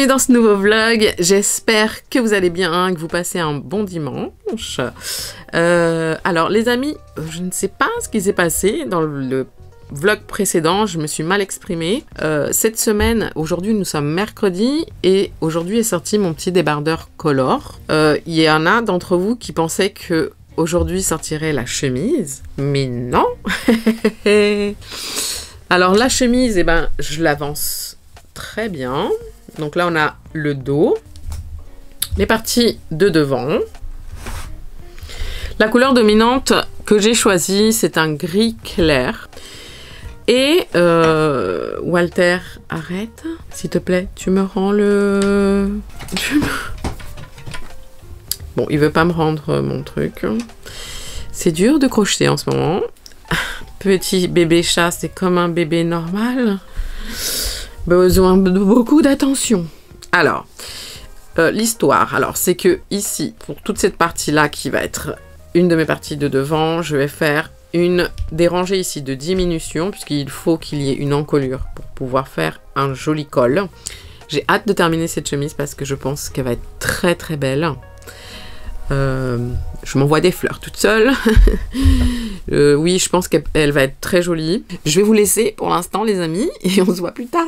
Bienvenue dans ce nouveau vlog, j'espère que vous allez bien, que vous passez un bon dimanche. Alors les amis, je ne sais pas ce qui s'est passé dans le vlog précédent, je me suis mal exprimée. Cette semaine, aujourd'hui nous sommes mercredi et aujourd'hui est sorti mon petit débardeur color. Il y en a d'entre vous qui pensaient que aujourd'hui sortirait la chemise, mais non. Alors la chemise, eh ben, je l'avance très bien. Donc là, on a le dos, les parties de devant. La couleur dominante que j'ai choisie, c'est un gris clair. Et Walter, arrête, s'il te plaît, tu me rends le... Bon, il veut pas me rendre mon truc. C'est dur de crocheter en ce moment. Petit bébé chat, c'est comme un bébé normal. Besoin de beaucoup d'attention. Alors, l'histoire, alors c'est que ici, pour toute cette partie-là qui va être une de mes parties de devant, je vais faire des rangées ici de diminution, puisqu'il faut qu'il y ait une encolure pour pouvoir faire un joli col. J'ai hâte de terminer cette chemise parce que je pense qu'elle va être très très belle. Je m'envoie des fleurs toute seule. Oui, je pense qu'elle va être très jolie. Je vais vous laisser pour l'instant les amis et on se voit plus tard.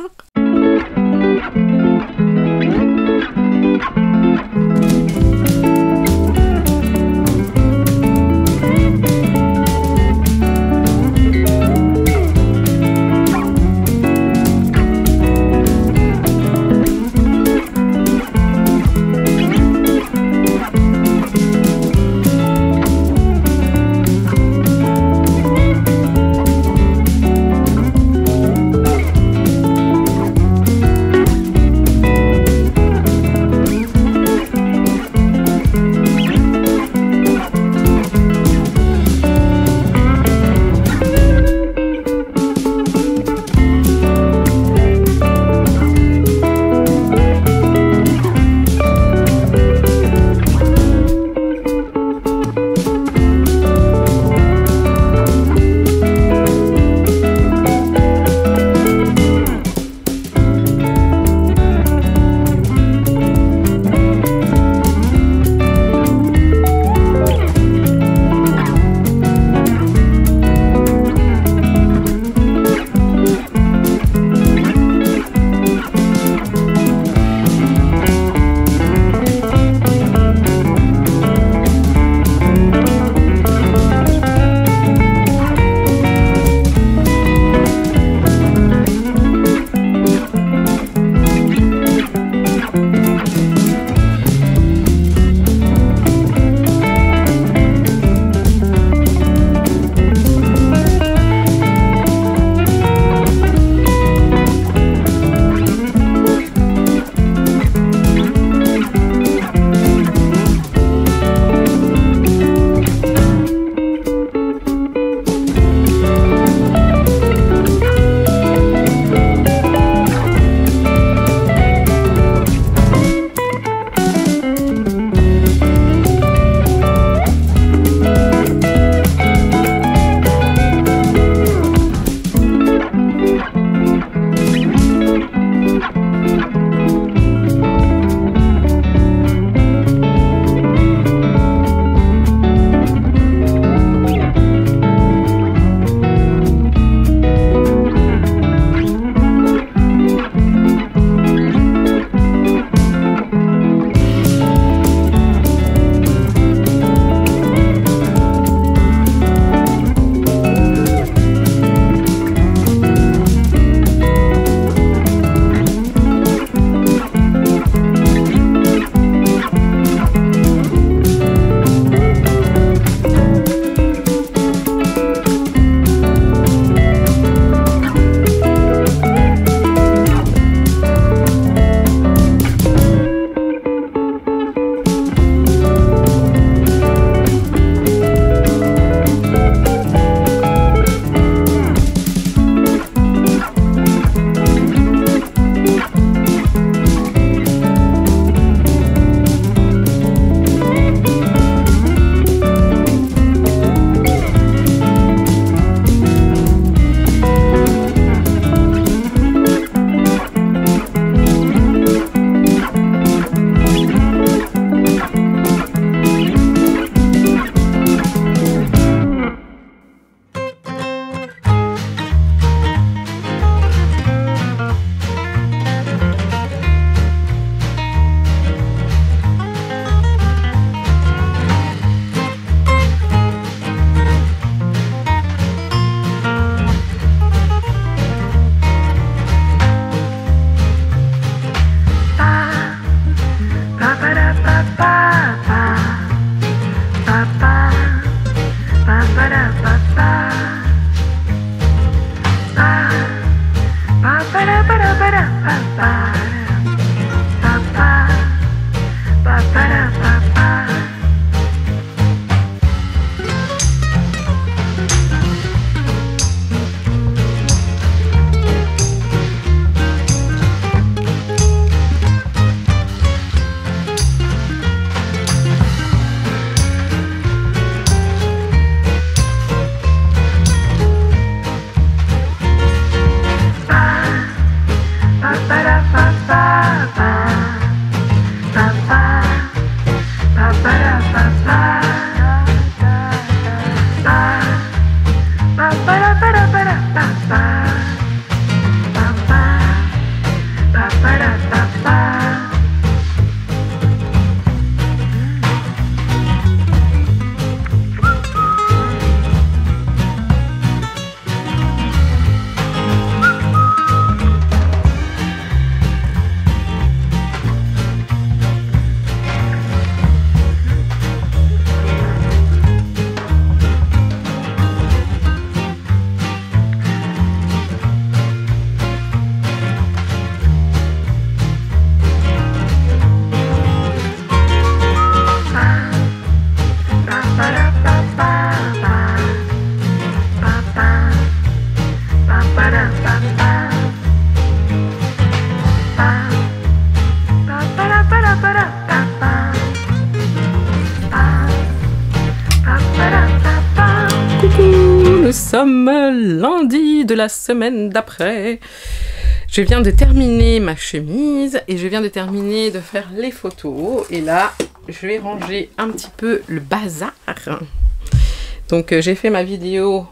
sommes lundi de la semaine d'après. Je viens de terminer ma chemise et je viens de terminer de faire les photos. Et là, je vais ranger un petit peu le bazar. Donc, j'ai fait ma vidéo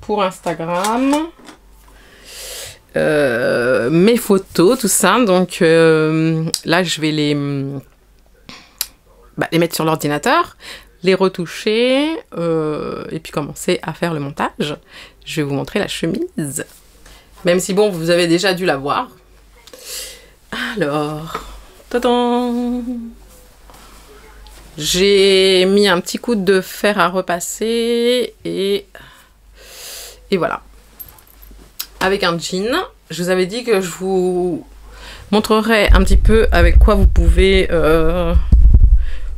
pour Instagram. Mes photos, tout ça. Donc, là, je vais les mettre sur l'ordinateur, les retoucher et puis commencer à faire le montage. Je vais vous montrer la chemise. Même si, bon, vous avez déjà dû la voir. Alors, tadam! J'ai mis un petit coup de fer à repasser et voilà. Avec un jean, je vous avais dit que je vous montrerai un petit peu avec quoi vous pouvez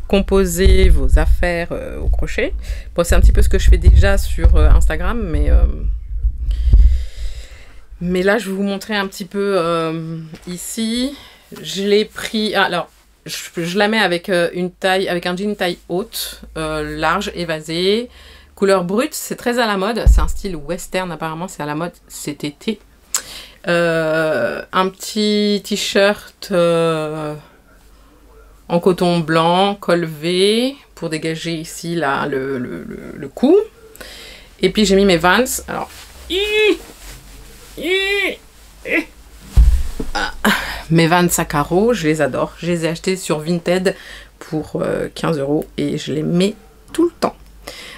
composer vos affaires au crochet. Bon, c'est un petit peu ce que je fais déjà sur Instagram, mais là, je vais vous montrer un petit peu ici. Je l'ai pris... Alors, je la mets avec avec un jean taille haute, large, évasé, couleur brute. C'est très à la mode. C'est un style western, apparemment. C'est à la mode cet été. Un petit t-shirt en coton blanc, col V, pour dégager ici là, le cou. Et puis, j'ai mis mes Vans. Alors... mes Vans à carreaux, je les adore. Je les ai achetés sur Vinted pour 15 € et je les mets tout le temps.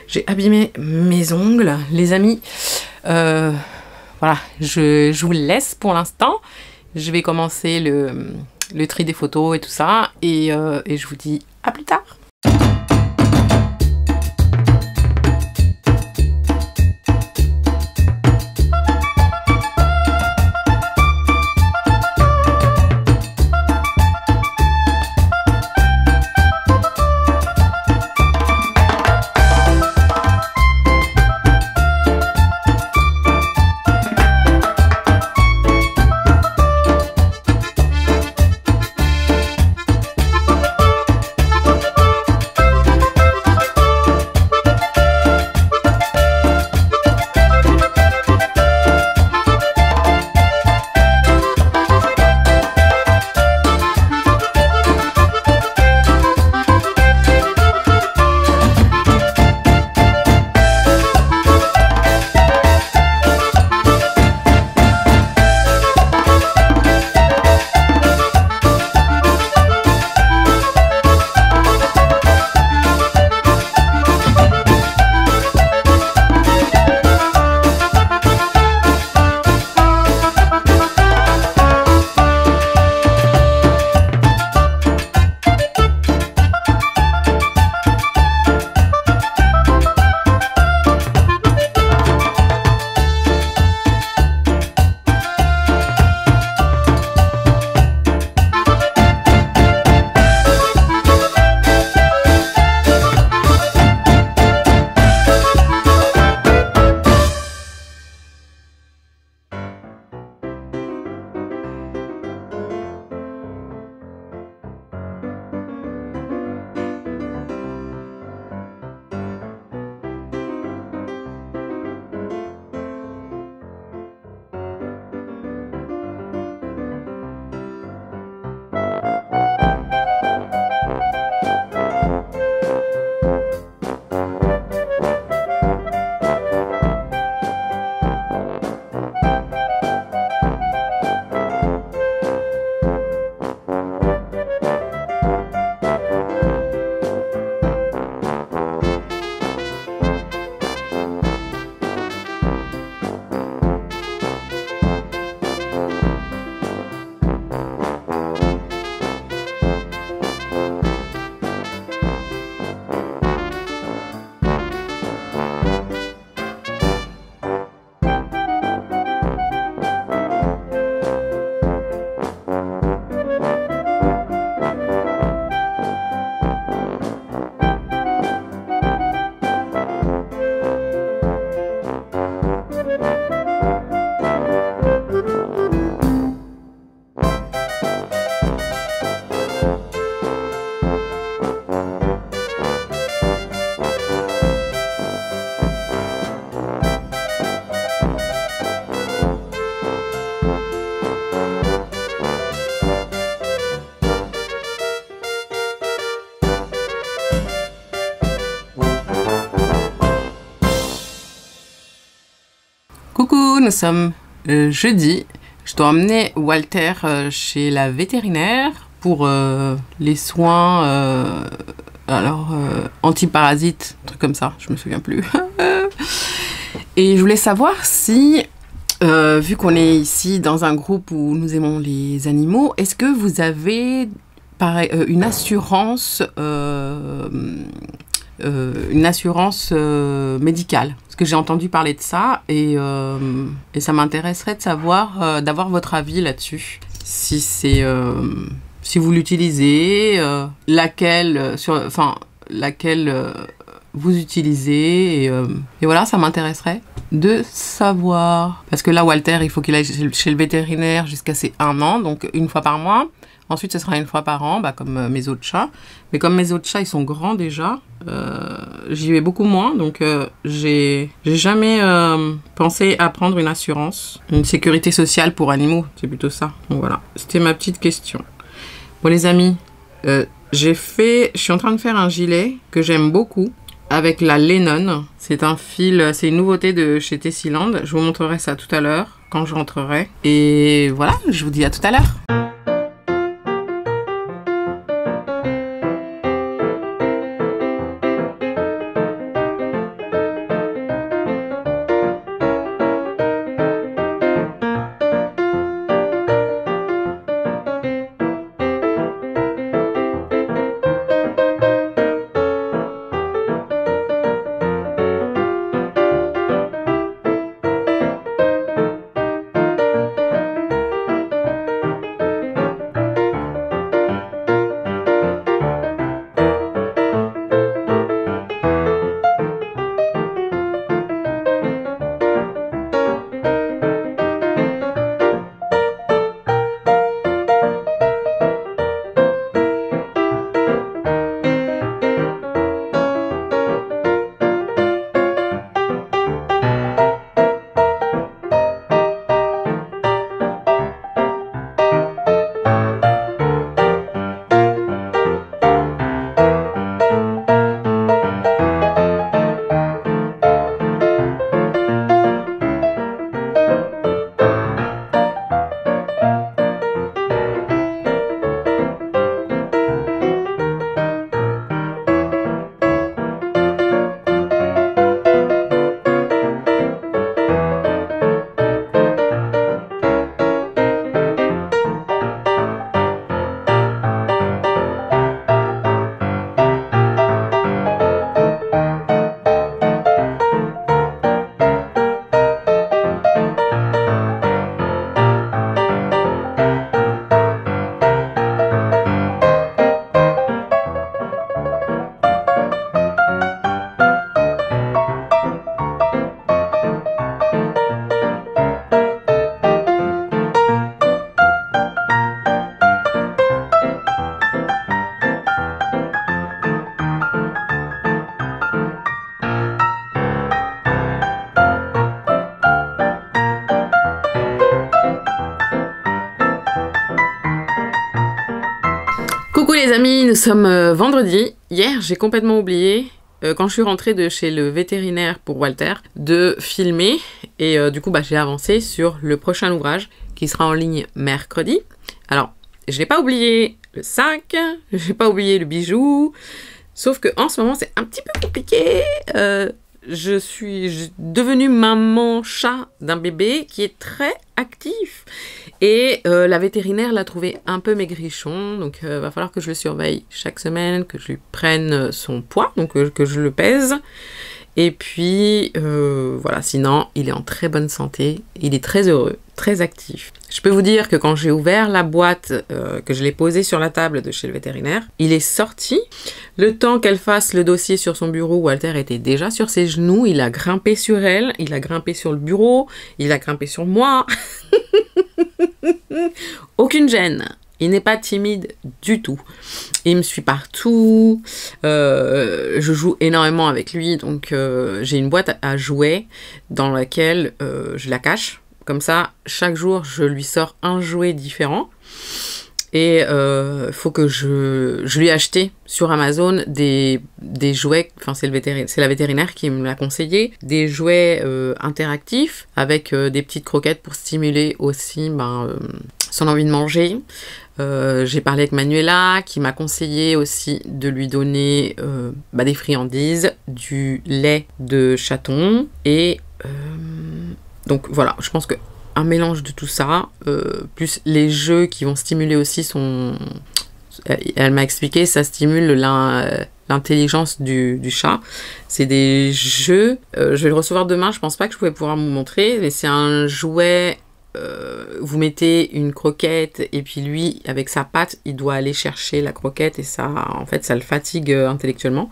J'ai abîmé mes ongles, les amis. Voilà, je vous laisse pour l'instant. Je vais commencer le tri des photos et tout ça. Et je vous dis à plus tard. Coucou, nous sommes jeudi. Je dois emmener Walter chez la vétérinaire pour les soins antiparasites, un truc comme ça, je me souviens plus. Et je voulais savoir si, vu qu'on est ici dans un groupe où nous aimons les animaux, est-ce que vous avez une assurance médicale? Parce que j'ai entendu parler de ça et ça m'intéresserait de savoir, d'avoir votre avis là-dessus. Si c'est, si vous l'utilisez, laquelle vous utilisez et voilà, ça m'intéresserait de savoir. Parce que là, Walter, il faut qu'il aille chez le vétérinaire jusqu'à ses 1 an, donc une fois par mois. Ensuite, ce sera une fois par an, comme mes autres chats. Mais comme mes autres chats, ils sont grands déjà, j'y vais beaucoup moins. Donc, j'ai jamais pensé à prendre une assurance, une sécurité sociale pour animaux. C'est plutôt ça. Donc voilà, c'était ma petite question. Bon, les amis, je suis en train de faire un gilet que j'aime beaucoup avec la Lennon. C'est un fil, c'est une nouveauté de chez Tessiland. Je vous montrerai ça tout à l'heure quand je rentrerai. Et voilà, je vous dis à tout à l'heure. Coucou les amis, nous sommes vendredi. Hier, j'ai complètement oublié, quand je suis rentrée de chez le vétérinaire pour Walter, de filmer. Et du coup, j'ai avancé sur le prochain ouvrage qui sera en ligne mercredi. Alors, je n'ai pas oublié le sac, je n'ai pas oublié le bijou. Sauf qu'en ce moment, c'est un petit peu compliqué. Je suis devenue maman chat d'un bébé qui est très actif. Et la vétérinaire l'a trouvé un peu maigrichon. Donc, va falloir que je le surveille chaque semaine, que je lui prenne son poids, donc que je le pèse. Et puis, voilà, sinon, il est en très bonne santé. Il est très heureux, très actif. Je peux vous dire que quand j'ai ouvert la boîte, que je l'ai posée sur la table de chez le vétérinaire, il est sorti. Le temps qu'elle fasse le dossier sur son bureau, Walter était déjà sur ses genoux. Il a grimpé sur elle, il a grimpé sur le bureau, il a grimpé sur moi. Aucune gêne. Il n'est pas timide du tout. Il me suit partout. Je joue énormément avec lui. Donc, j'ai une boîte à jouets dans laquelle je la cache. Comme ça, chaque jour, je lui sors un jouet différent. Et faut que je lui ai acheté sur Amazon des jouets, enfin c'est la vétérinaire qui me l'a conseillé, des jouets interactifs avec des petites croquettes pour stimuler aussi son envie de manger. J'ai parlé avec Manuela qui m'a conseillé aussi de lui donner des friandises, du lait de chaton et donc voilà, je pense que un mélange de tout ça, plus les jeux qui vont stimuler aussi son... Elle m'a expliqué, ça stimule l'intelligence du chat. C'est des jeux, je vais le recevoir demain, je pense pas que je pouvais pouvoir vous montrer, mais c'est un jouet, vous mettez une croquette et puis lui, avec sa patte, il doit aller chercher la croquette et ça, en fait, ça le fatigue intellectuellement.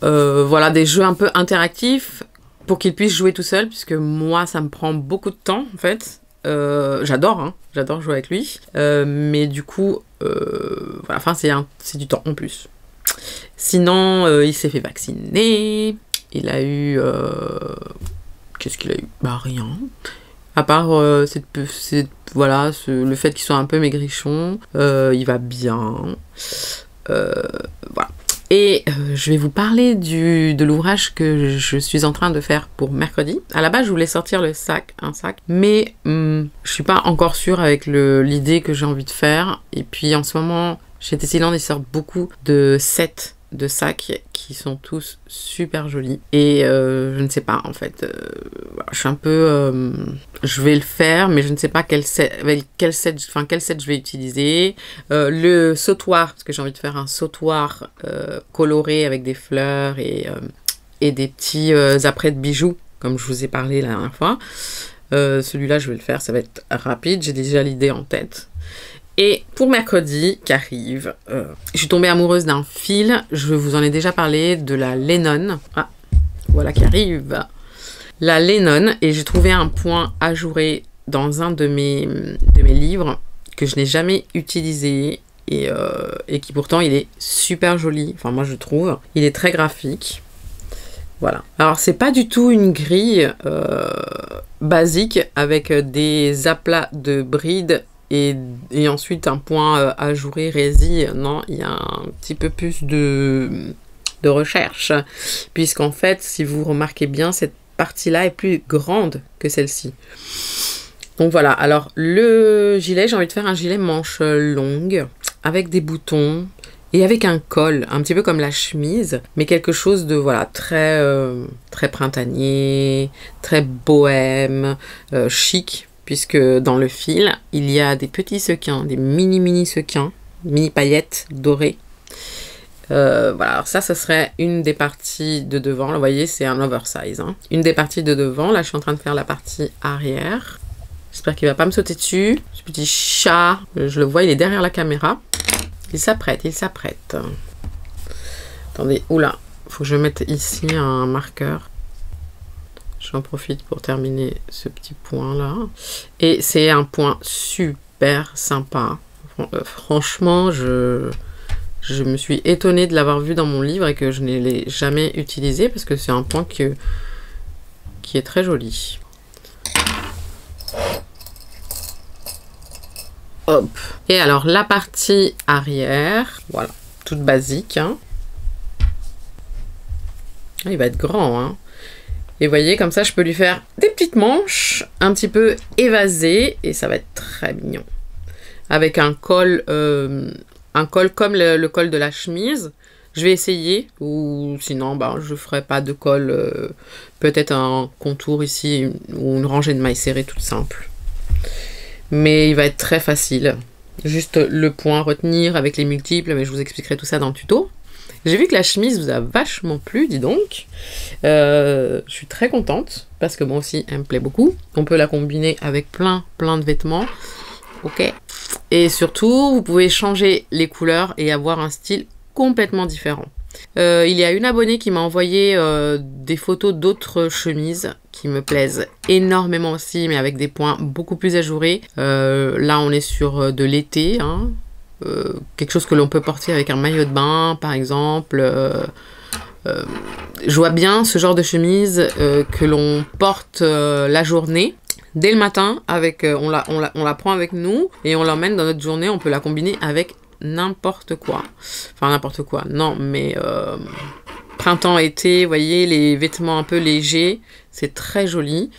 Voilà, des jeux un peu interactifs, pour qu'il puisse jouer tout seul, puisque moi, ça me prend beaucoup de temps, en fait. J'adore jouer avec lui. Mais du coup, voilà, enfin, c'est du temps en plus. Sinon, il s'est fait vacciner. Il a eu... Qu'est-ce qu'il a eu? Rien. À part voilà, le fait qu'il soit un peu maigrichon. Il va bien. Voilà. Et je vais vous parler de l'ouvrage que je suis en train de faire pour mercredi. À la base, je voulais sortir un sac, mais je suis pas encore sûre avec l'idée que j'ai envie de faire. Et puis en ce moment, chez Tessyland, ils sortent beaucoup de sets de sacs qui sont tous super jolis. Et je ne sais pas, en fait, je suis un peu... je vais le faire, mais je ne sais pas quel set je vais utiliser. Le sautoir, parce que j'ai envie de faire un sautoir coloré avec des fleurs et des petits apprêts de bijoux, comme je vous ai parlé la dernière fois. Celui-là, je vais le faire, ça va être rapide, j'ai déjà l'idée en tête. Et pour mercredi qui arrive, je suis tombée amoureuse d'un fil. Je vous en ai déjà parlé, de la Lennon. Ah, voilà qui arrive. La Lennon. Et j'ai trouvé un point ajouré dans un de mes livres que je n'ai jamais utilisé. Et qui pourtant, il est super joli. Enfin, moi, je trouve. Il est très graphique. Voilà. Alors, c'est pas du tout une grille basique avec des aplats de brides et ensuite un point ajouré résille. Non, il y a un petit peu plus de recherche, puisqu'en fait, si vous remarquez bien, cette partie-là est plus grande que celle-ci. Donc voilà, alors le gilet, j'ai envie de faire un gilet manche longue, avec des boutons, et avec un col, un petit peu comme la chemise, mais quelque chose de voilà très, très printanier, très bohème, chic, puisque dans le fil, il y a des petits sequins, des mini sequins, mini paillettes dorées. Voilà, alors ça, ce serait une des parties de devant. Là, vous voyez, c'est un oversize. Hein. Une des parties de devant. Là, je suis en train de faire la partie arrière. J'espère qu'il ne va pas me sauter dessus. Ce petit chat, je le vois, il est derrière la caméra. Il s'apprête, il s'apprête. Attendez, oula, il faut que je mette ici un marqueur. J'en profite pour terminer ce petit point-là. Et c'est un point super sympa. Franchement, je me suis étonnée de l'avoir vu dans mon livre et que je ne l'ai jamais utilisé parce que c'est un point qui est très joli. Hop. Et alors, la partie arrière, voilà, toute basique. Hein. Il va être grand, hein. Et vous voyez, comme ça, je peux lui faire des petites manches un petit peu évasées et ça va être très mignon. Avec un col comme le col de la chemise. Je vais essayer, ou sinon, je ferai pas de col, peut-être un contour ici ou une rangée de mailles serrées toute simple. Mais il va être très facile. Juste le point à retenir avec les multiples, mais je vous expliquerai tout ça dans le tuto. J'ai vu que la chemise vous a vachement plu, dis donc. Je suis très contente, parce que moi aussi, elle me plaît beaucoup. On peut la combiner avec plein de vêtements. Ok. Et surtout, vous pouvez changer les couleurs et avoir un style complètement différent. Il y a une abonnée qui m'a envoyé des photos d'autres chemises qui me plaisent énormément aussi, mais avec des points beaucoup plus ajourés. Là, on est sur de l'été, hein. Quelque chose que l'on peut porter avec un maillot de bain, par exemple. Je vois bien ce genre de chemise que l'on porte la journée dès le matin, avec, on la prend avec nous et on l'emmène dans notre journée. On peut la combiner avec n'importe quoi. Enfin, n'importe quoi. Non, mais printemps, été, vous voyez, les vêtements un peu légers, c'est très joli.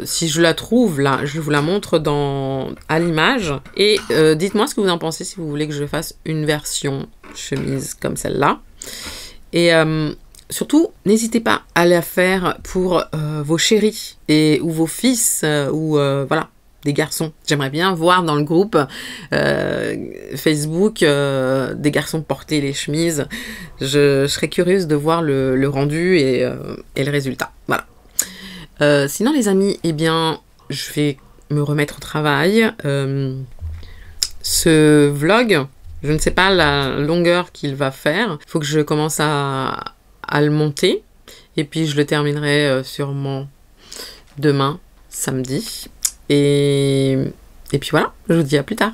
Si je la trouve là, je vous la montre à l'image. Et dites-moi ce que vous en pensez si vous voulez que je fasse une version chemise comme celle-là. Et surtout, n'hésitez pas à la faire pour vos chéris ou vos fils ou voilà, des garçons. J'aimerais bien voir dans le groupe Facebook des garçons porter les chemises. Je serais curieuse de voir le rendu et le résultat. Voilà. Sinon, les amis, eh bien, je vais me remettre au travail. Ce vlog, je ne sais pas la longueur qu'il va faire. Il faut que je commence à le monter. Et puis, je le terminerai sûrement demain, samedi. Et puis voilà, je vous dis à plus tard.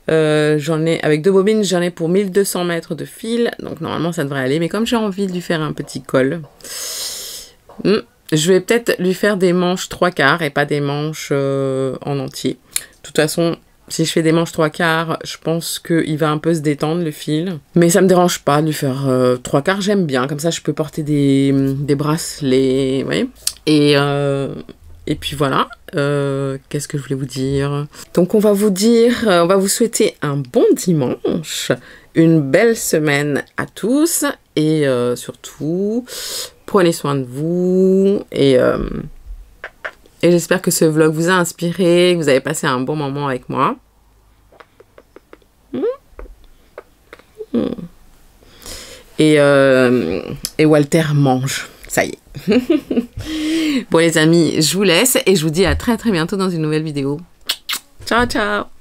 J'en ai, avec 2 bobines, j'en ai pour 1200 mètres de fil. Donc normalement ça devrait aller. Mais comme j'ai envie de lui faire un petit col, je vais peut-être lui faire des manches 3/4 et pas des manches en entier. De toute façon, si je fais des manches 3/4, je pense qu'il va un peu se détendre le fil. Mais ça me dérange pas de lui faire 3/4, j'aime bien. Comme ça je peux porter des bracelets. Vous voyez. Et puis voilà, qu'est-ce que je voulais vous dire? Donc on va vous souhaiter un bon dimanche, une belle semaine à tous et surtout, prenez soin de vous et j'espère que ce vlog vous a inspiré, que vous avez passé un bon moment avec moi. Et Walter mange. Ça y est. Bon les amis, je vous laisse et je vous dis à très bientôt dans une nouvelle vidéo. Ciao ciao.